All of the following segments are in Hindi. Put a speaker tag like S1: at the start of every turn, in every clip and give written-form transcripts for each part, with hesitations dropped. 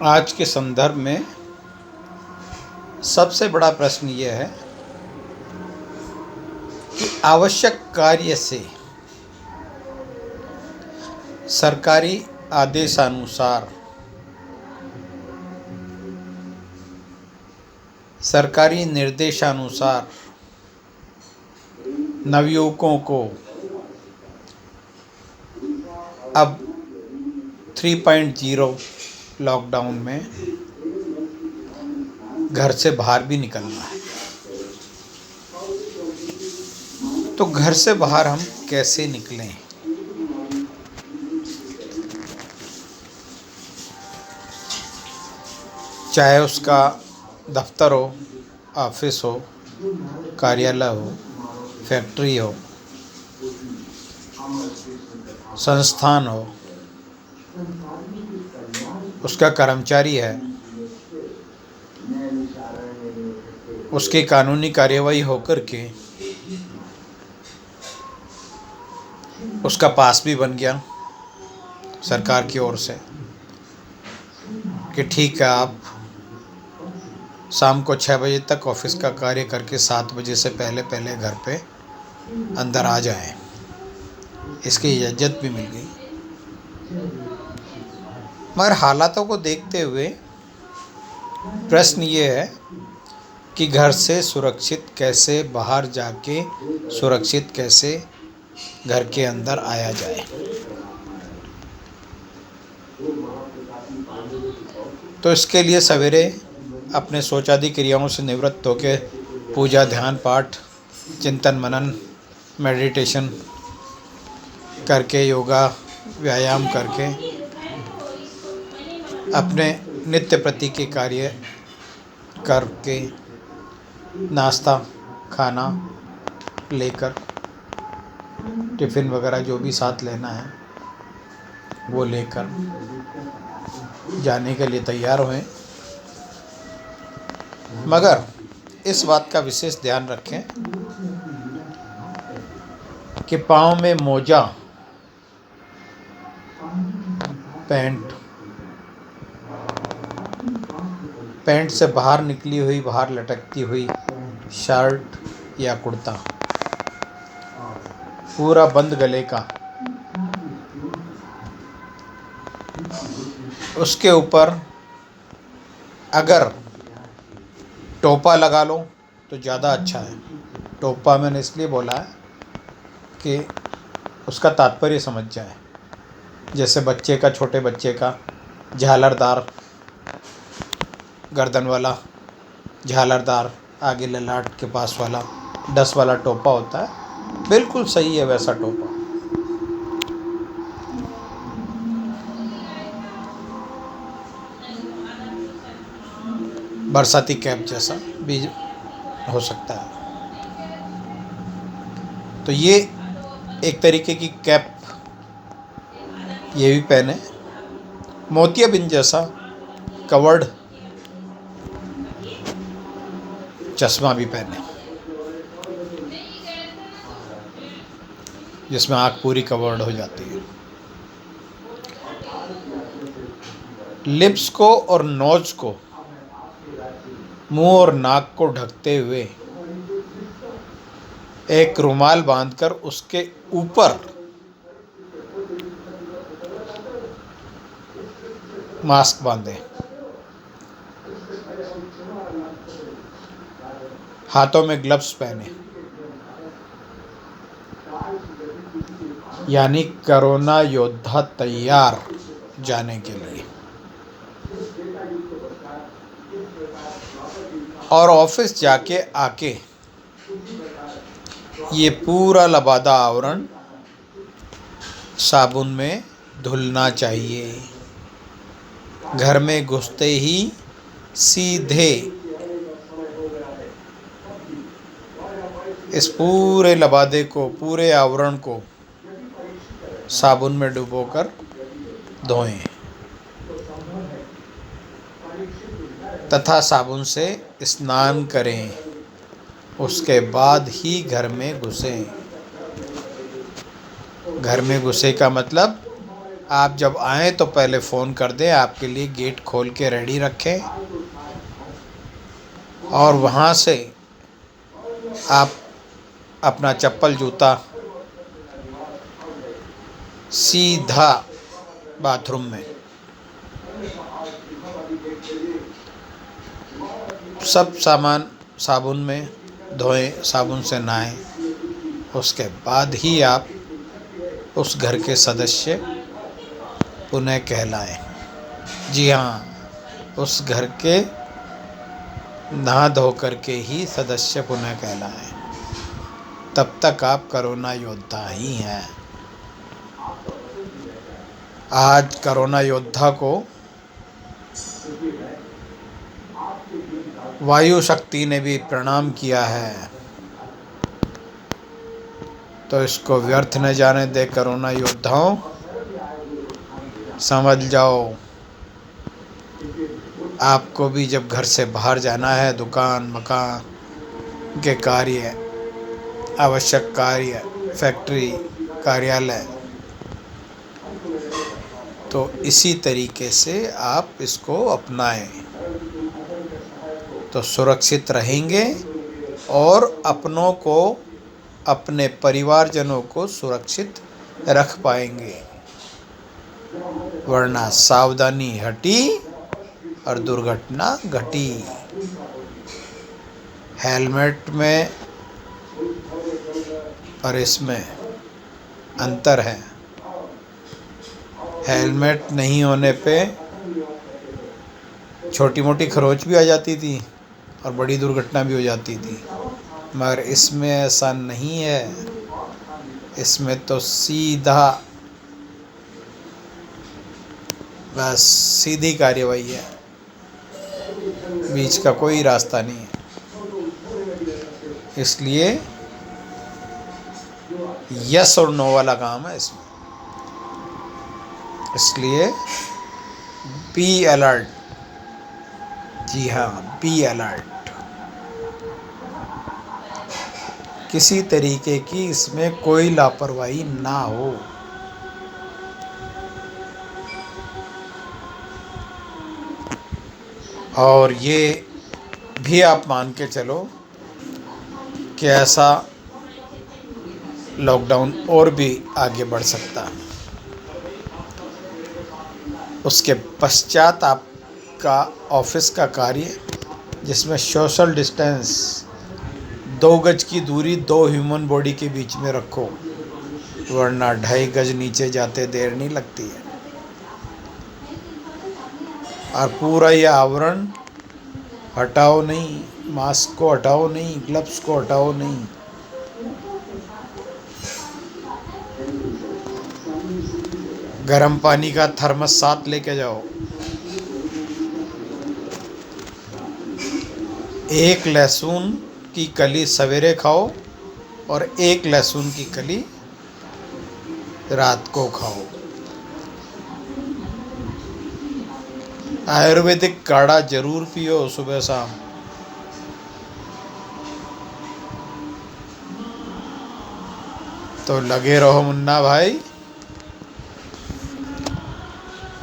S1: आज के संदर्भ में सबसे बड़ा प्रश्न यह है कि आवश्यक कार्य से सरकारी आदेशानुसार सरकारी निर्देशानुसार नवयुवकों को अब 3.0 लॉकडाउन में घर से बाहर भी निकलना है। तो घर से बाहर हम कैसे निकलें? चाहे उसका दफ्तर हो, ऑफिस हो, कार्यालय हो, फैक्ट्री हो, संस्थान हो, उसका कर्मचारी है, उसकी कानूनी कार्यवाही होकर के उसका पास भी बन गया सरकार की ओर से कि ठीक है, आप शाम को 6 बजे तक ऑफिस का कार्य करके 7 बजे से पहले घर पे अंदर आ जाएं। इसकी इजाज़त भी मिल गई। मगर हालातों को देखते हुए प्रश्न ये है कि घर से सुरक्षित कैसे बाहर जाके सुरक्षित कैसे घर के अंदर आया जाए। तो इसके लिए सवेरे अपने शौचादि क्रियाओं से निवृत्त होकर पूजा, ध्यान, पाठ, चिंतन, मनन, मेडिटेशन करके, योगा, व्यायाम करके अपने नित्य प्रति के कार्य करके, नाश्ता खाना लेकर, टिफ़िन वगैरह जो भी साथ लेना है वो लेकर जाने के लिए तैयार हुए। मगर इस बात का विशेष ध्यान रखें कि पाँव में मोजा, पैंट से बाहर निकली हुई, बाहर लटकती हुई शर्ट या कुर्ता, पूरा बंद गले का, उसके ऊपर अगर टोपा लगा लो तो ज़्यादा अच्छा है। टोपा मैंने इसलिए बोला है कि उसका तात्पर्य समझ जाए। जैसे बच्चे का, छोटे बच्चे का झालरदार गर्दन वाला, झालरदार आगे ललाट के पास वाला 10 वाला टोपा होता है, बिल्कुल सही है वैसा टोपा। बरसाती कैप जैसा भी हो सकता है। तो ये एक तरीके की कैप ये भी पहने, मोतियाबिंद जैसा कवर्ड चश्मा भी पहने, जिसमें आँख पूरी कवर्ड हो जाती है। लिप्स को और नोज को, मुंह और नाक को ढकते हुए एक रुमाल बांधकर उसके ऊपर मास्क बांधें। हाथों में ग्लव्स पहने, यानी कोरोना योद्धा तैयार जाने के लिए। और ऑफिस जाके आके ये पूरा लबादा आवरण साबुन में धुलना चाहिए। घर में घुसते ही सीधे इस पूरे लबादे को, पूरे आवरण को साबुन में डुबोकर धोएं तथा साबुन से स्नान करें। उसके बाद ही घर में घुसें। घर में घुसे का मतलब आप जब आएँ तो पहले फ़ोन कर दें, आपके लिए गेट खोल के रेडी रखें और वहाँ से आप अपना चप्पल जूता सीधा बाथरूम में, सब सामान साबुन में धोएं, साबुन से नहाएं। उसके बाद ही आप उस घर के सदस्य पुनः कहलाएं। जी हाँ, उस घर के नहा धो करके ही सदस्य पुनः कहलाएं। तब तक आप कोरोना योद्धा ही हैं। आज कोरोना योद्धा को वायु शक्ति ने भी प्रणाम किया है, तो इसको व्यर्थ न जाने दे। कोरोना योद्धाओं, समझ जाओ, आपको भी जब घर से बाहर जाना है, दुकान मकान के कार्य, आवश्यक कार्य, फैक्ट्री, कार्यालय, तो इसी तरीके से आप इसको अपनाएं तो सुरक्षित रहेंगे और अपनों को, अपने परिवारजनों को सुरक्षित रख पाएंगे। वरना सावधानी हटी और दुर्घटना घटी। हेलमेट में और इसमें अंतर है। हेलमेट नहीं होने पे छोटी मोटी खरोंच भी आ जाती थी और बड़ी दुर्घटना भी हो जाती थी, मगर इसमें ऐसा नहीं है। इसमें तो सीधा बस सीधी कार्यवाही है, बीच का कोई रास्ता नहीं है। इसलिए यस और नो वाला काम है इसमें। इसलिए बी अलर्ट। जी हाँ, बी अलर्ट। किसी तरीके की इसमें कोई लापरवाही ना हो। और ये भी आप मान के चलो कि ऐसा लॉकडाउन और भी आगे बढ़ सकता है। उसके पश्चात आपका ऑफिस का कार्य, जिसमें सोशल डिस्टेंस 2 गज की दूरी 2 ह्यूमन बॉडी के बीच में रखो, वरना 2.5 गज नीचे जाते देर नहीं लगती है। और पूरा यह आवरण हटाओ नहीं, मास्क को हटाओ नहीं, ग्लव्स को हटाओ नहीं। गर्म पानी का थर्मस साथ लेके जाओ। 1 लहसुन की कली सवेरे खाओ और 1 लहसुन की कली रात को खाओ। आयुर्वेदिक काढ़ा जरूर पियो सुबह शाम। तो लगे रहो मुन्ना भाई।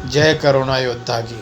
S1: जय कोरोना योद्धा की।